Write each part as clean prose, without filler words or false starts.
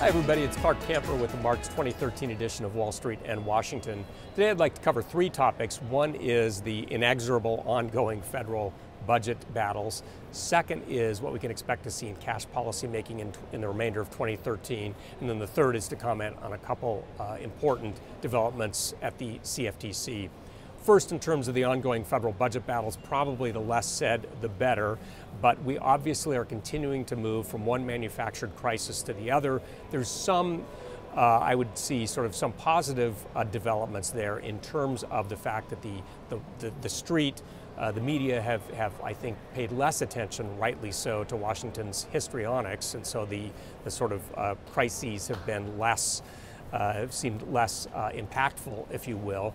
Hi everybody, it's Clarke Camper with the March 2013 edition of Wall Street and Washington. Today I'd like to cover three topics. One is the inexorable ongoing federal budget battles. Second is what we can expect to see in cash policy making in the remainder of 2013. And then the third is to comment on a couple important developments at the CFTC. First, in terms of the ongoing federal budget battles, probably the less said, the better. But we obviously are continuing to move from one manufactured crisis to the other. There's some, I would see sort of some positive developments there in terms of the fact that the street, the media have, I think, paid less attention, rightly so, to Washington's histrionics. And so the sort of crises have been less seemed less impactful, if you will.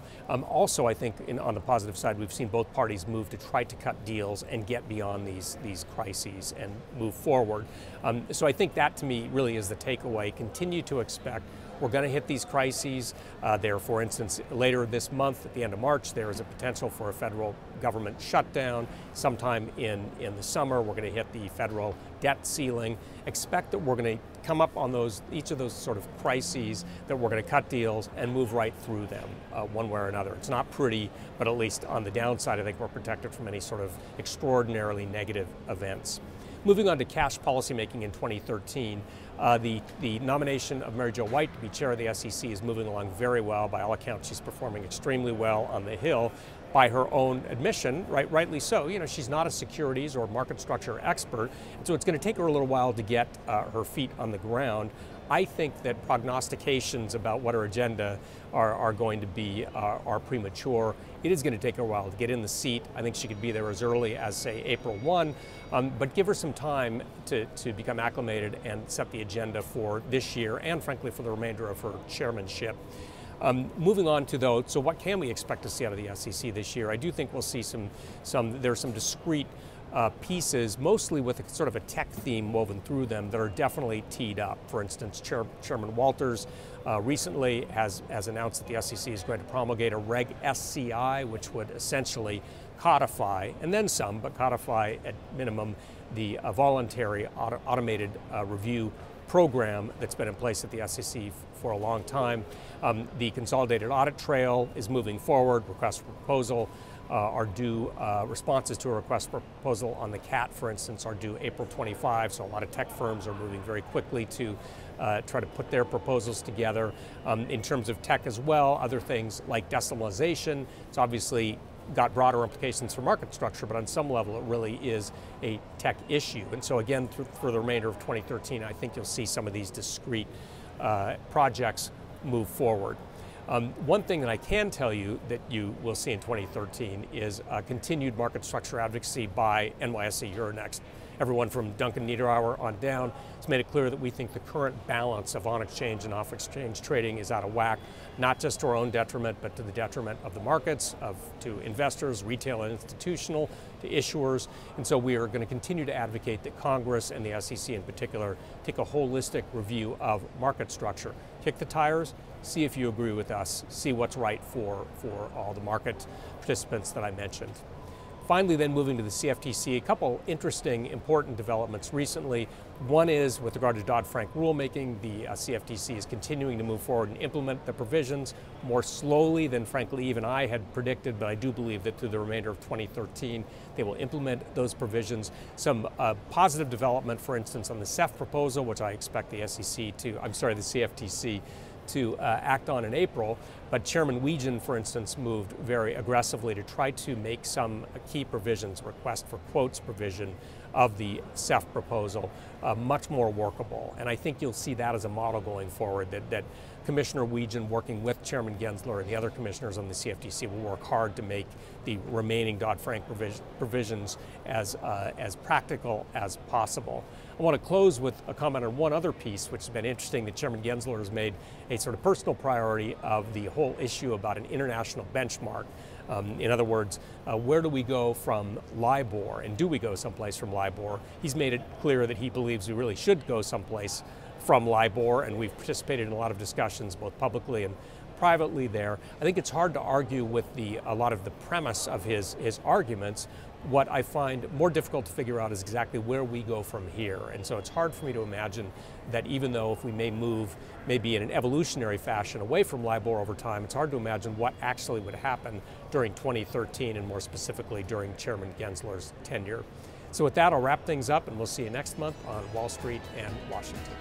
Also, I think on the positive side, we've seen both parties move to try to cut deals and get beyond these crises and move forward. So I think that, to me, really is the takeaway. Continue to expect we're going to hit these crises. There, for instance, later this month, at the end of March, there is a potential for a federal government shutdown. Sometime in the summer, we're going to hit the federal debt ceiling. Expect that we're going to come up on each of those sort of crises, that we're going to cut deals and move right through them one way or another. It's not pretty, but at least on the downside, I think we're protected from any sort of extraordinarily negative events. Moving on to cash policymaking in 2013, the nomination of Mary Jo White to be chair of the SEC is moving along very well. By all accounts, she's performing extremely well on the Hill. By her own admission, rightly so. You know, she's not a securities or market structure expert, and so it's going to take her a little while to get her feet on the ground. I think that prognostications about what her agenda are going to be are premature. It is going to take her a while to get in the seat. I think she could be there as early as, say, April 1, but give her some time to become acclimated and set the agenda for this year and, frankly, for the remainder of her chairmanship. Moving on to those, so what can we expect to see out of the SEC this year? I do think we'll see there's some discrete pieces, mostly with a sort of a tech theme woven through them, that are definitely teed up. For instance, Chairman Walters recently has announced that the SEC is going to promulgate a Reg SCI, which would essentially codify, and then some, but codify at minimum, the voluntary automated review program that's been in place at the SEC for a long time. The Consolidated Audit Trail is moving forward. Requests for proposal are due, responses to a request for proposal on the CAT, for instance, are due April 25, so a lot of tech firms are moving very quickly to try to put their proposals together. In terms of tech as well, other things like decimalization, it's obviously got broader implications for market structure, but on some level it really is a tech issue. And so again, for the remainder of 2013, I think you'll see some of these discrete projects move forward. One thing that I can tell you that you will see in 2013 is continued market structure advocacy by NYSE Euronext. Everyone from Duncan Niederauer on down has made it clear that we think the current balance of on-exchange and off-exchange trading is out of whack, not just to our own detriment, but to the detriment of the markets, to investors, retail and institutional, to issuers. And so we are going to continue to advocate that Congress and the SEC in particular take a holistic review of market structure. Kick the tires, see if you agree with us, see what's right for all the market participants that I mentioned. Finally, then, moving to the CFTC, a couple interesting, important developments recently. One is with regard to Dodd-Frank rulemaking. The CFTC is continuing to move forward and implement the provisions more slowly than, frankly, even I had predicted, but I do believe that through the remainder of 2013, they will implement those provisions. Some positive development, for instance, on the CEF proposal, which I expect the CFTC to act on in April, but Chairman Wiegand, for instance, moved very aggressively to try to make some key provisions, request for quotes provision of the CEF proposal, much more workable. And I think you'll see that as a model going forward, that Commissioner Wiegand, working with Chairman Gensler and the other commissioners on the CFTC, will work hard to make the remaining Dodd-Frank provisions as practical as possible. I want to close with a comment on one other piece, which has been interesting, that Chairman Gensler has made a sort of personal priority of the whole issue about an international benchmark. In other words, where do we go from LIBOR, and do we go someplace from LIBOR? He's made it clear that he believes we really should go someplace from LIBOR, and we've participated in a lot of discussions, both publicly and privately there. I think it's hard to argue with a lot of the premise of his arguments. What I find more difficult to figure out is exactly where we go from here. And so it's hard for me to imagine that even though if we may move maybe in an evolutionary fashion away from LIBOR over time, it's hard to imagine what actually would happen during 2013 and more specifically during Chairman Gensler's tenure. So with that, I'll wrap things up and we'll see you next month on Wall Street and Washington.